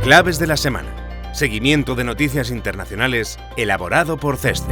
Claves de la semana. Seguimiento de noticias internacionales elaborado por CESCE.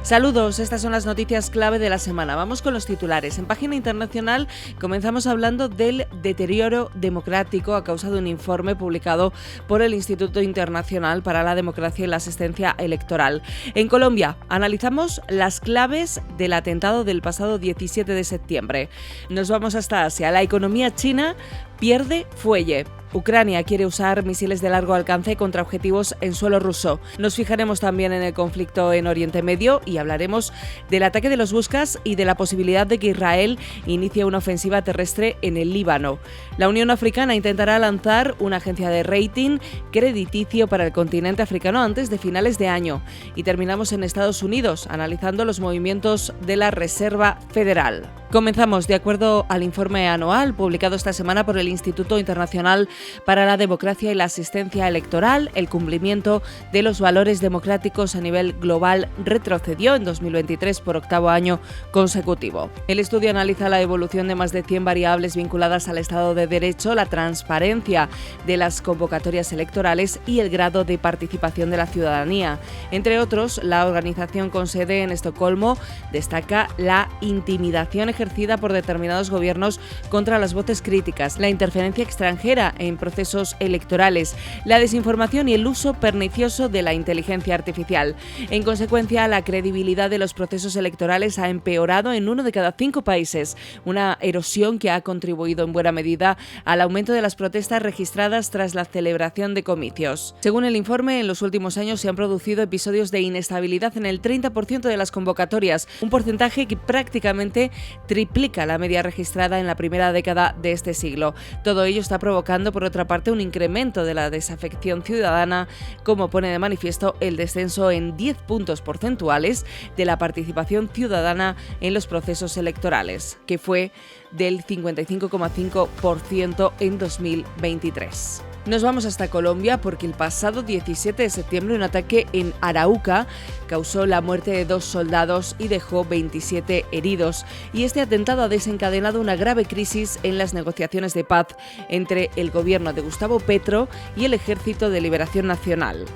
Saludos, estas son las noticias clave de la semana. Vamos con los titulares. En página internacional comenzamos hablando del deterioro democrático a causa de un informe publicado por el Instituto Internacional para la Democracia y la Asistencia Electoral. En Colombia analizamos las claves del atentado del pasado 17 de septiembre. Nos vamos hasta Asia. La economía china pierde fuelle. Ucrania quiere usar misiles de largo alcance contra objetivos en suelo ruso. Nos fijaremos también en el conflicto en Oriente Medio y hablaremos del ataque de los Buscas y de la posibilidad de que Israel inicie una ofensiva terrestre en el Líbano. La Unión Africana intentará lanzar una agencia de rating crediticio para el continente africano antes de finales de año. Y terminamos en Estados Unidos, analizando los movimientos de la Reserva Federal. Comenzamos de acuerdo al informe anual publicado esta semana por el Instituto Internacional para la Democracia y la Asistencia Electoral. El cumplimiento de los valores democráticos a nivel global retrocedió en 2023 por octavo año consecutivo. El estudio analiza la evolución de más de 100 variables vinculadas al Estado de Derecho, la transparencia de las convocatorias electorales y el grado de participación de la ciudadanía. Entre otros, la organización con sede en Estocolmo destaca la intimidación ejercida por determinados gobiernos contra las voces críticas, la interferencia extranjera en procesos electorales, la desinformación y el uso pernicioso de la inteligencia artificial. En consecuencia, la credibilidad de los procesos electorales ha empeorado en 1 de cada 5 países, una erosión que ha contribuido en buena medida al aumento de las protestas registradas tras la celebración de comicios. Según el informe, en los últimos años se han producido episodios de inestabilidad en el 30% de las convocatorias, un porcentaje que prácticamente triplica la media registrada en la primera década de este siglo. Todo ello está provocando, por otra parte, un incremento de la desafección ciudadana, como pone de manifiesto el descenso en 10 puntos porcentuales de la participación ciudadana en los procesos electorales, que fue del 55,5% en 2023. Nos vamos hasta Colombia porque el pasado 17 de septiembre un ataque en Arauca causó la muerte de 2 soldados y dejó 27 heridos. Y este atentado ha desencadenado una grave crisis en las negociaciones de paz entre el gobierno de Gustavo Petro y el Ejército de Liberación Nacional.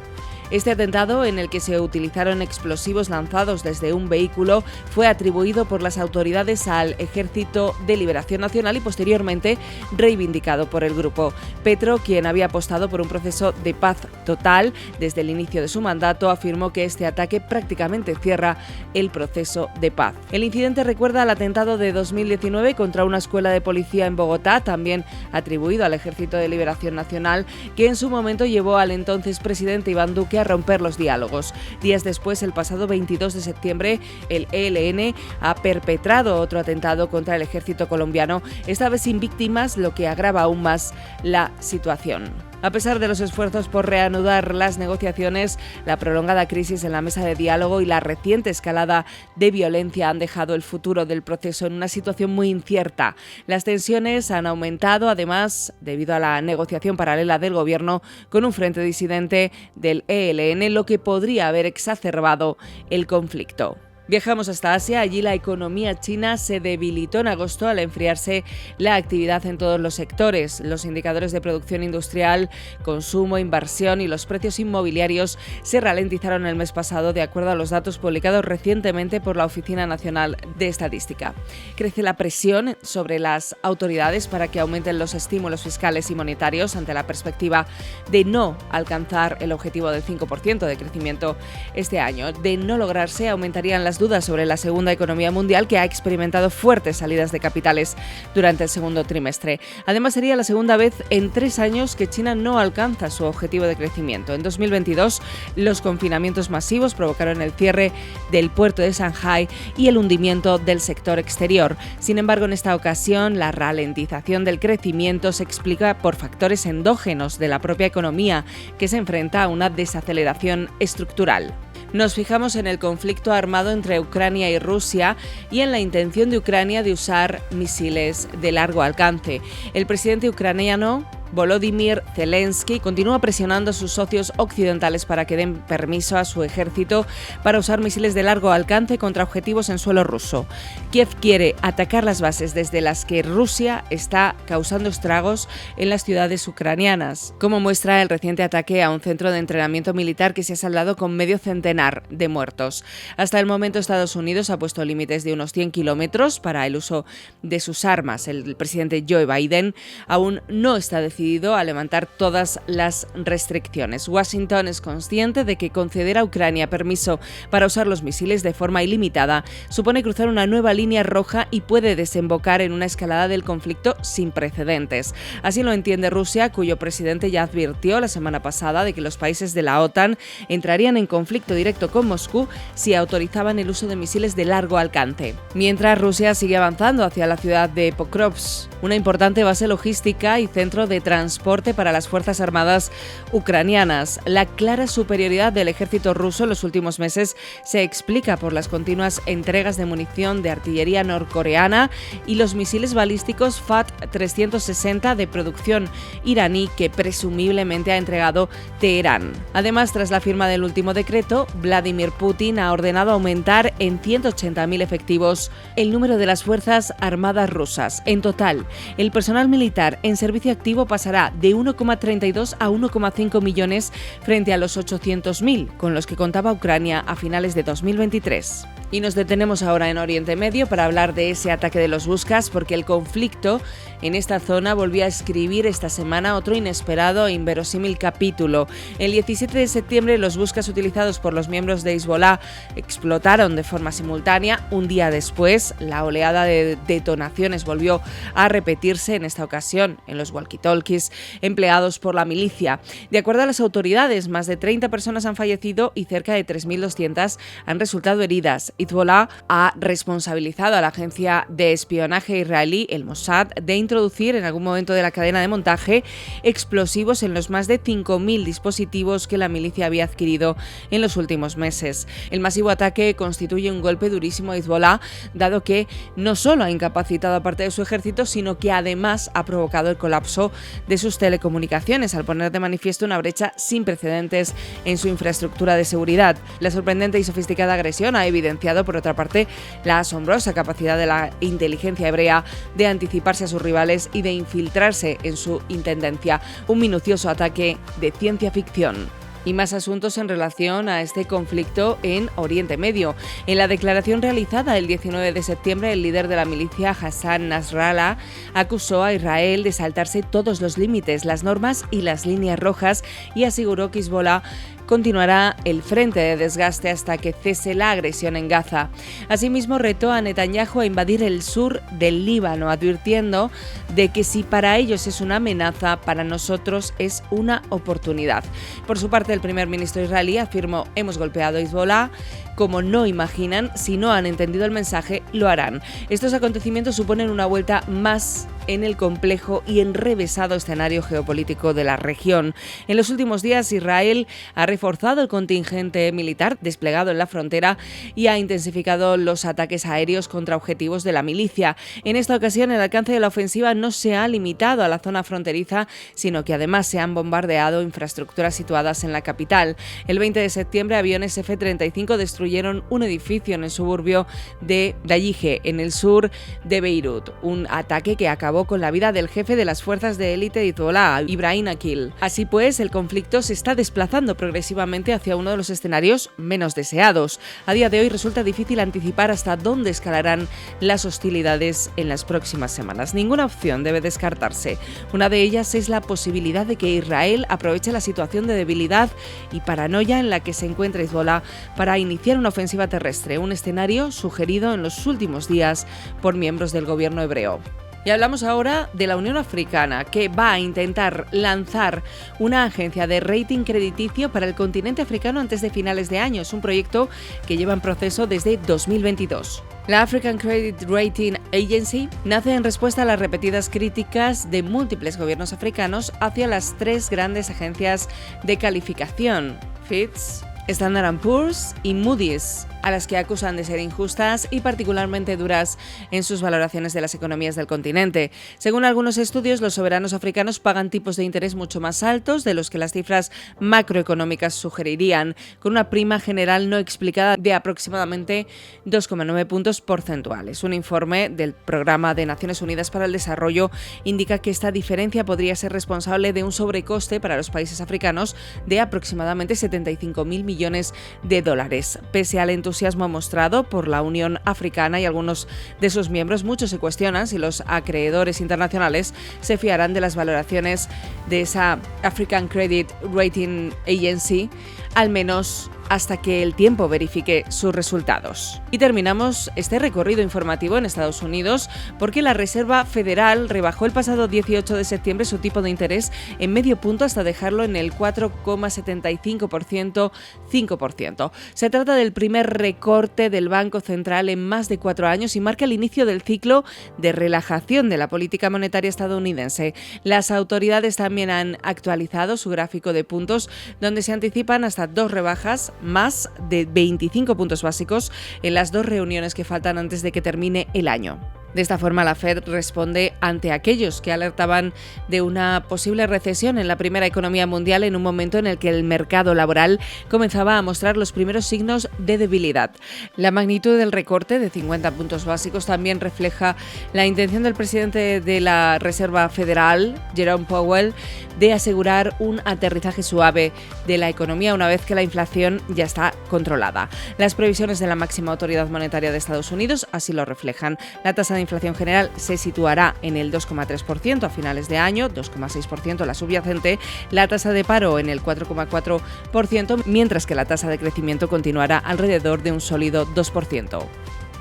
Este atentado, en el que se utilizaron explosivos lanzados desde un vehículo, fue atribuido por las autoridades al Ejército de Liberación Nacional y posteriormente reivindicado por el grupo. Petro, quien había apostado por un proceso de paz total desde el inicio de su mandato, afirmó que este ataque prácticamente cierra el proceso de paz. El incidente recuerda al atentado de 2019 contra una escuela de policía en Bogotá, también atribuido al Ejército de Liberación Nacional, que en su momento llevó al entonces presidente Iván Duque a romper los diálogos. Días después, el pasado 22 de septiembre, el ELN ha perpetrado otro atentado contra el ejército colombiano, esta vez sin víctimas, lo que agrava aún más la situación. A pesar de los esfuerzos por reanudar las negociaciones, la prolongada crisis en la mesa de diálogo y la reciente escalada de violencia han dejado el futuro del proceso en una situación muy incierta. Las tensiones han aumentado, además, debido a la negociación paralela del gobierno con un frente disidente del ELN, lo que podría haber exacerbado el conflicto. Viajamos hasta Asia. Allí la economía china se debilitó en agosto al enfriarse la actividad en todos los sectores. Los indicadores de producción industrial, consumo, inversión y los precios inmobiliarios se ralentizaron el mes pasado, de acuerdo a los datos publicados recientemente por la Oficina Nacional de Estadística. Crece la presión sobre las autoridades para que aumenten los estímulos fiscales y monetarios ante la perspectiva de no alcanzar el objetivo del 5% de crecimiento este año. De no lograrse, aumentarían las dudas sobre la segunda economía mundial, que ha experimentado fuertes salidas de capitales durante el segundo trimestre. Además, sería la segunda vez en 3 años que China no alcanza su objetivo de crecimiento. En 2022, los confinamientos masivos provocaron el cierre del puerto de Shanghái y el hundimiento del sector exterior. Sin embargo, en esta ocasión, la ralentización del crecimiento se explica por factores endógenos de la propia economía, que se enfrenta a una desaceleración estructural. Nos fijamos en el conflicto armado entre Ucrania y Rusia y en la intención de Ucrania de usar misiles de largo alcance. El presidente ucraniano Volodymyr Zelensky continúa presionando a sus socios occidentales para que den permiso a su ejército para usar misiles de largo alcance contra objetivos en suelo ruso. Kiev quiere atacar las bases desde las que Rusia está causando estragos en las ciudades ucranianas, como muestra el reciente ataque a un centro de entrenamiento militar que se ha saldado con medio centenar de muertos. Hasta el momento, Estados Unidos ha puesto límites de unos 100 kilómetros para el uso de sus armas. El presidente Joe Biden aún no está decidido a levantar todas las restricciones. Washington es consciente de que conceder a Ucrania permiso para usar los misiles de forma ilimitada supone cruzar una nueva línea roja y puede desembocar en una escalada del conflicto sin precedentes. Así lo entiende Rusia, cuyo presidente ya advirtió la semana pasada de que los países de la OTAN entrarían en conflicto directo con Moscú si autorizaban el uso de misiles de largo alcance. Mientras, Rusia sigue avanzando hacia la ciudad de Pokrovsk, una importante base logística y centro de transporte para las Fuerzas Armadas ucranianas. La clara superioridad del ejército ruso en los últimos meses se explica por las continuas entregas de munición de artillería norcoreana y los misiles balísticos FAT-360 de producción iraní que presumiblemente ha entregado Teherán. Además, tras la firma del último decreto, Vladimir Putin ha ordenado aumentar en 180.000 efectivos el número de las Fuerzas Armadas rusas. En total, el personal militar en servicio activo pasará de 1,32 a 1,5 millones frente a los 800.000 con los que contaba Ucrania a finales de 2023. Y nos detenemos ahora en Oriente Medio para hablar de ese ataque de los Buskas, porque el conflicto en esta zona volvió a escribir esta semana otro inesperado e inverosímil capítulo. El 17 de septiembre, los Buskas utilizados por los miembros de Hezbollah explotaron de forma simultánea. Un día después, la oleada de detonaciones volvió a repetirse, en esta ocasión en los walkie-talkies empleados por la milicia. De acuerdo a las autoridades, más de 30 personas han fallecido y cerca de 3.200 han resultado heridas. Hezbollah ha responsabilizado a la agencia de espionaje israelí, el Mossad, de introducir en algún momento de la cadena de montaje explosivos en los más de 5.000 dispositivos que la milicia había adquirido en los últimos meses. El masivo ataque constituye un golpe durísimo a Hezbollah, dado que no solo ha incapacitado a parte de su ejército, sino que además ha provocado el colapso de sus telecomunicaciones, al poner de manifiesto una brecha sin precedentes en su infraestructura de seguridad. La sorprendente y sofisticada agresión ha evidenciado, por otra parte, la asombrosa capacidad de la inteligencia hebrea de anticiparse a sus rivales y de infiltrarse en su intendencia. Un minucioso ataque de ciencia ficción. Y más asuntos en relación a este conflicto en Oriente Medio. En la declaración realizada el 19 de septiembre, el líder de la milicia, Hassan Nasrallah, acusó a Israel de saltarse todos los límites, las normas y las líneas rojas, y aseguró que Hezbollah continuará el frente de desgaste hasta que cese la agresión en Gaza. Asimismo, retó a Netanyahu a invadir el sur del Líbano, advirtiendo de que si para ellos es una amenaza, para nosotros es una oportunidad. Por su parte, el primer ministro israelí afirmó: hemos golpeado a Hezbollah. Como no imaginan, si no han entendido el mensaje, lo harán. Estos acontecimientos suponen una vuelta más en el complejo y enrevesado escenario geopolítico de la región. En los últimos días, Israel ha reforzado el contingente militar desplegado en la frontera y ha intensificado los ataques aéreos contra objetivos de la milicia. En esta ocasión, el alcance de la ofensiva no se ha limitado a la zona fronteriza, sino que además se han bombardeado infraestructuras situadas en la capital. El 20 de septiembre, aviones F-35 destruyeron un edificio en el suburbio de Dayije, en el sur de Beirut. Un ataque que acabó con la vida del jefe de las fuerzas de élite de Hezbollah, Ibrahim Akil. Así pues, el conflicto se está desplazando progresivamente hacia uno de los escenarios menos deseados. A día de hoy resulta difícil anticipar hasta dónde escalarán las hostilidades en las próximas semanas. Ninguna opción debe descartarse. Una de ellas es la posibilidad de que Israel aproveche la situación de debilidad y paranoia en la que se encuentra Hezbollah para iniciar una ofensiva terrestre, un escenario sugerido en los últimos días por miembros del gobierno hebreo. Y hablamos ahora de la Unión Africana, que va a intentar lanzar una agencia de rating crediticio para el continente africano antes de finales de año. Es un proyecto que lleva en proceso desde 2022. La African Credit Rating Agency nace en respuesta a las repetidas críticas de múltiples gobiernos africanos hacia las tres grandes agencias de calificación, Fitch, Standard & Poor's y Moody's, a las que acusan de ser injustas y particularmente duras en sus valoraciones de las economías del continente. Según algunos estudios, los soberanos africanos pagan tipos de interés mucho más altos de los que las cifras macroeconómicas sugerirían, con una prima general no explicada de aproximadamente 2,9 puntos porcentuales. Un informe del Programa de Naciones Unidas para el Desarrollo indica que esta diferencia podría ser responsable de un sobrecoste para los países africanos de aproximadamente 75.000 millones de dólares. Pese al entusiasmo mostrado por la Unión Africana y algunos de sus miembros, muchos se cuestionan si los acreedores internacionales se fiarán de las valoraciones de esa African Credit Rating Agency, al menos hasta que el tiempo verifique sus resultados. Y terminamos este recorrido informativo en Estados Unidos porque la Reserva Federal rebajó el pasado 18 de septiembre su tipo de interés en medio punto hasta dejarlo en el 4,75%, 5%. Se trata del primer recorte del Banco Central en más de 4 años y marca el inicio del ciclo de relajación de la política monetaria estadounidense. Las autoridades también han actualizado su gráfico de puntos, donde se anticipan hasta 2 rebajas más de 25 puntos básicos en las 2 reuniones que faltan antes de que termine el año. De esta forma, la Fed responde ante aquellos que alertaban de una posible recesión en la primera economía mundial en un momento en el que el mercado laboral comenzaba a mostrar los primeros signos de debilidad. La magnitud del recorte de 50 puntos básicos también refleja la intención del presidente de la Reserva Federal, Jerome Powell, de asegurar un aterrizaje suave de la economía una vez que la inflación ya está controlada. Las previsiones de la máxima autoridad monetaria de Estados Unidos así lo reflejan. La tasa de inflación general se situará en el 2,3% a finales de año, 2,6% la subyacente, la tasa de paro en el 4,4%, mientras que la tasa de crecimiento continuará alrededor de un sólido 2%.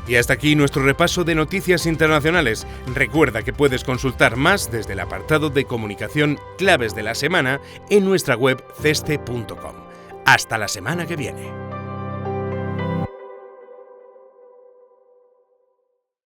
Y hasta aquí nuestro repaso de noticias internacionales. Recuerda que puedes consultar más desde el apartado de comunicación Claves de la Semana en nuestra web ceste.com. Hasta la semana que viene.